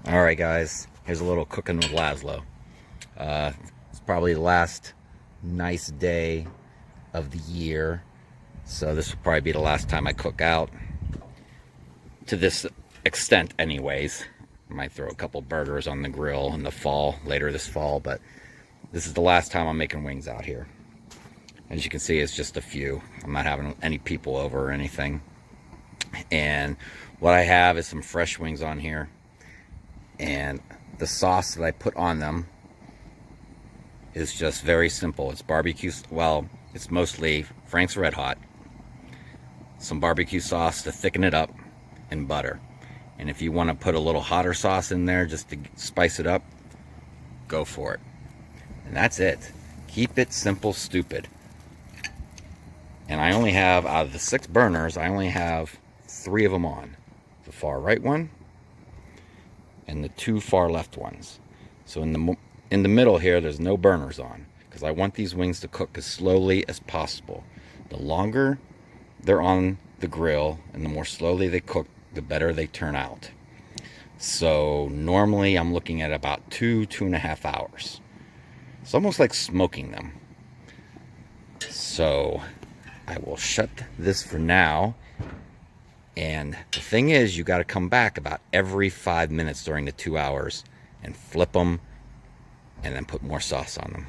All right, guys, here's a little cooking with Laszlo. It's probably the last nice day of the year, so this will probably be the last time I cook out to this extent anyways. I might throw a couple burgers on the grill in the fall, later this fall, but this is the last time I'm making wings out here. As you can see, it's just a few. I'm not having any people over or anything. And what I have is some fresh wings on here. And the sauce that I put on them is just very simple. It's barbecue, well, it's mostly Frank's Red Hot, some barbecue sauce to thicken it up, and butter. And if you want to put a little hotter sauce in there just to spice it up, go for it. And that's it. Keep it simple, stupid. And I only have, out of the 6 burners, I only have 3 of them on. The far right one and the 2 far left ones. So in the middle here, there's no burners on, because I want these wings to cook as slowly as possible. The longer they're on the grill and the more slowly they cook, the better they turn out. So normally I'm looking at about 2.5 hours. It's almost like smoking them. So I will shut this for now. And the thing is, you got to come back about every 5 minutes during the 2 hours and flip them and then put more sauce on them.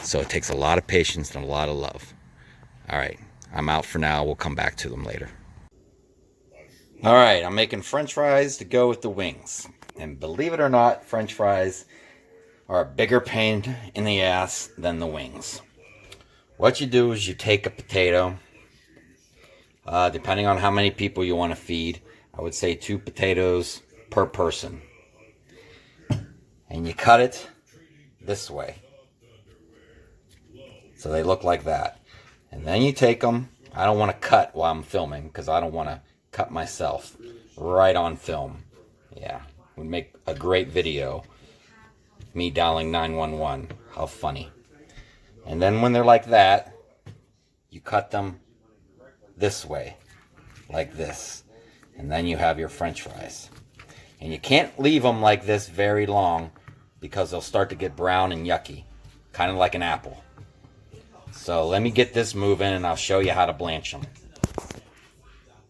So it takes a lot of patience and a lot of love. All right, I'm out for now. We'll come back to them later. All right, I'm making French fries to go with the wings. And believe it or not, French fries are a bigger pain in the ass than the wings. What you do is you take a potato. Depending on how many people you want to feed, I would say 2 potatoes per person. And you cut it this way, so they look like that. And then you take them. I don't want to cut while I'm filming, because I don't want to cut myself right on film. Yeah, would make a great video. Me dialing 911. How funny. And then when they're like that, you cut them this way, like this, and then you have your French fries. And you can't leave them like this very long, because they'll start to get brown and yucky, kind of like an apple. So let me get this moving and I'll show you how to blanch them.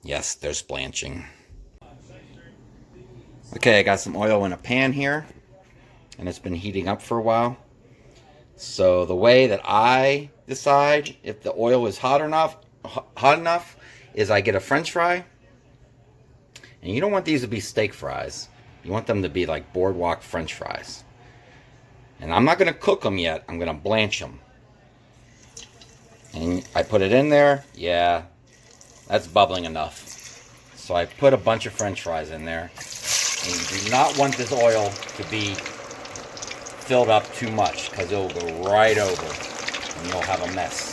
Yes, there's blanching. Okay, I got some oil in a pan here, and it's been heating up for a while. So the way that I decide if the oil is hot enough is I get a French fry. And you don't want these to be steak fries. You want them to be like boardwalk French fries. And I'm not going to cook them yet. I'm going to blanch them. And I put it in there. Yeah, that's bubbling enough. So I put a bunch of French fries in there. And you do not want this oil to be filled up too much, because it will go right over and you'll have a mess.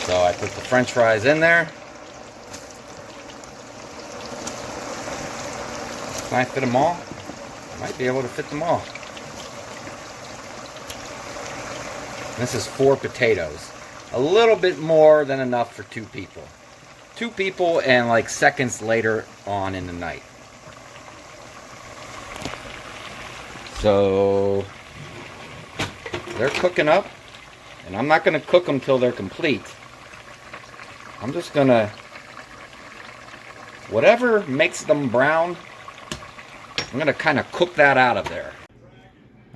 So I put the French fries in there. Can I fit them all? I might be able to fit them all. This is 4 potatoes. A little bit more than enough for 2 people. 2 people and like seconds later on in the night. So they're cooking up, and I'm not going to cook them till they're complete. I'm just going to, whatever makes them brown, I'm going to kind of cook that out of there.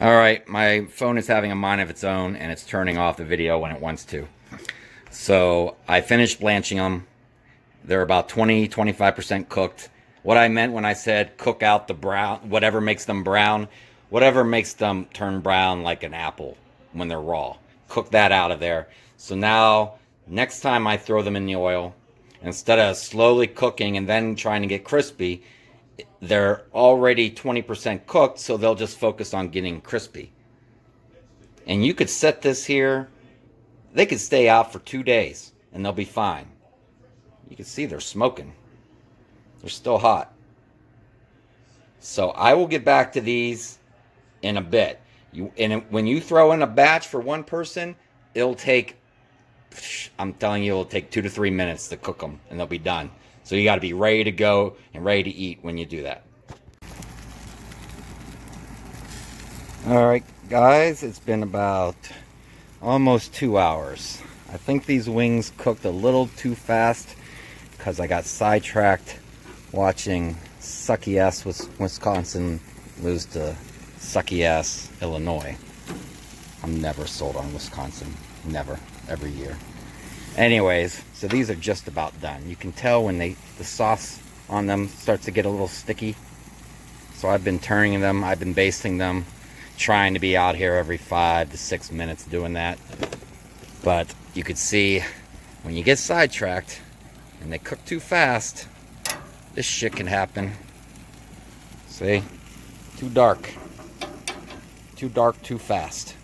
All right, my phone is having a mind of its own, and it's turning off the video when it wants to. So I finished blanching them. They're about 20-25% cooked. What I meant when I said cook out the brown, whatever makes them brown, whatever makes them turn brown like an apple when they're raw. Cook that out of there. So now, next time I throw them in the oil, instead of slowly cooking and then trying to get crispy, they're already 20% cooked, so they'll just focus on getting crispy. And you could set this here. They could stay out for 2 days, and they'll be fine. You can see they're smoking. They're still hot. So I will get back to these in a bit. When you throw in a batch for one person, it'll take, I'm telling you, it'll take 2 to 3 minutes to cook them, and they'll be done. So you got to be ready to go and ready to eat when you do that. All right, guys, it's been about almost 2 hours. I think these wings cooked a little too fast because I got sidetracked watching sucky ass Wisconsin lose to sucky ass Illinois. I'm never sold on Wisconsin. Never. Every year. Anyways, so these are just about done. You can tell when the sauce on them starts to get a little sticky. So I've been turning them, I've been basting them, trying to be out here every 5 to 6 minutes doing that. But you could see when you get sidetracked and they cook too fast, this shit can happen. See? Too dark. Too dark, too fast.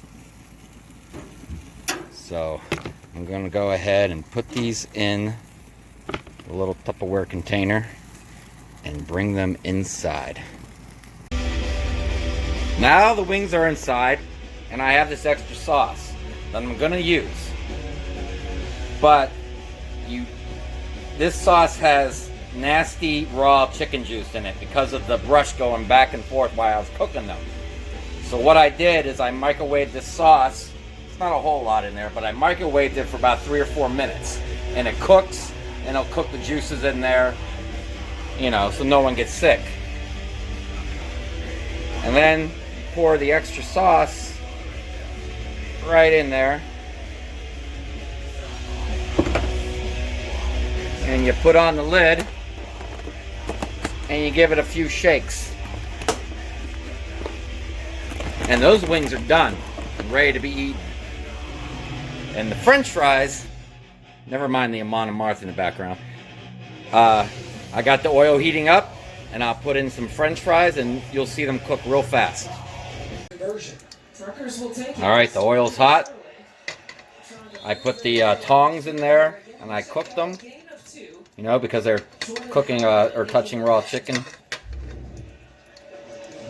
So I'm going to go ahead and put these in a little Tupperware container and bring them inside. Now the wings are inside and I have this extra sauce that I'm going to use. But this sauce has nasty raw chicken juice in it because of the brush going back and forth while I was cooking them. So what I did is I microwaved this sauce. It's not a whole lot in there, but I microwaved it for about 3 or 4 minutes. And it cooks, and it'll cook the juices in there, you know, so no one gets sick. And then pour the extra sauce right in there. And you put on the lid, and you give it a few shakes. And those wings are done, ready to be eaten. And the French fries, never mind the Amon and Martha in the background. I got the oil heating up, and I'll put in some French fries, and you'll see them cook real fast. All right, the oil's hot. I put the tongs in there, and I cooked them. You know, because they're cooking or touching raw chicken.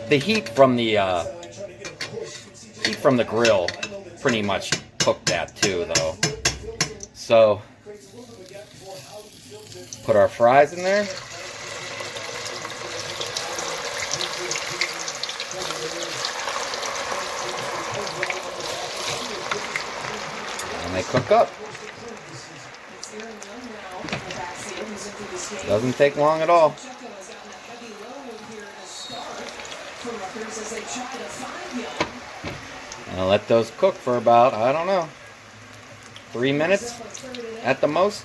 The heat from the grill pretty much cooked that too, though. So put our fries in there. And they cook up. Doesn't take long at all. And I'll let those cook for about, I don't know, 3 minutes at the most.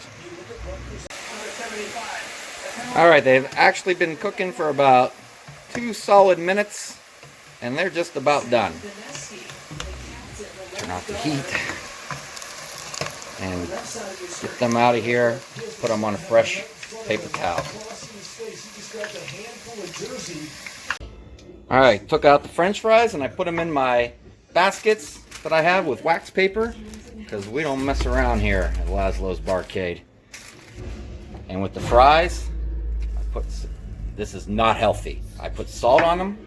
Alright, they've actually been cooking for about 2 solid minutes, and they're just about done. Turn off the heat. And get them out of here, put them on a fresh paper towel. Alright, took out the French fries and I put them in my baskets that I have with wax paper, because we don't mess around here at Laszlo's Barcade. And with the fries, this is not healthy. I put salt on them,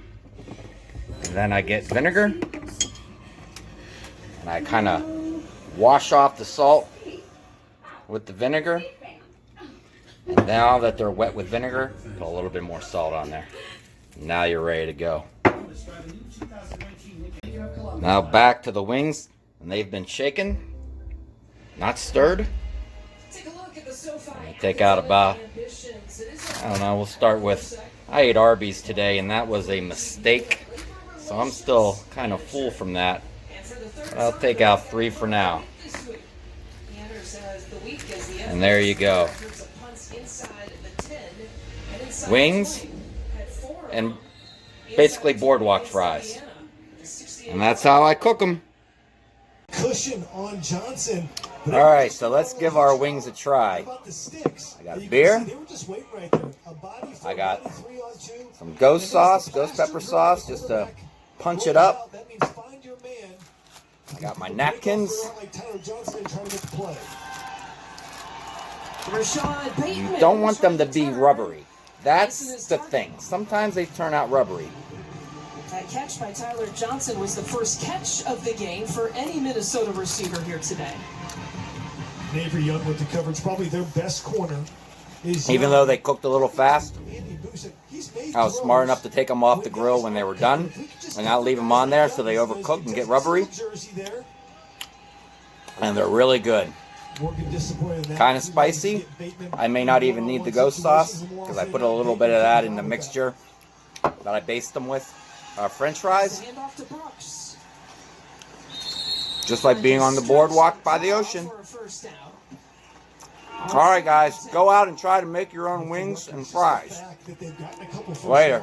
and then I get vinegar, and I kind of wash off the salt with the vinegar. And now that they're wet with vinegar, put a little bit more salt on there. Now you're ready to go. Now back to the wings, and they've been shaken, not stirred. Take out about, I don't know, we'll start with, I ate Arby's today and that was a mistake. So I'm still kind of full from that. But I'll take out 3 for now. And there you go. Wings and basically boardwalk fries. And that's how I cook them. Cushion on Johnson. Alright, so let's give our wings a try. I got beer. I got some ghost sauce, ghost pepper sauce, just to punch it up. I got my napkins. You don't want them to be rubbery. That's the thing. Sometimes they turn out rubbery. That catch by Tyler Johnson was the first catch of the game for any Minnesota receiver here today. Avery Young with the coverage, probably their best corner. Even though they cooked a little fast, I was smart enough to take them off the grill when they were done and not leave them on there so they overcook and get rubbery. And they're really good. Kind of spicy. I may not even need the ghost sauce because I put a little bit of that in the mixture that I based them with. French fries. Just like being on the boardwalk by the ocean. Alright guys, go out and try to make your own wings and fries. Later.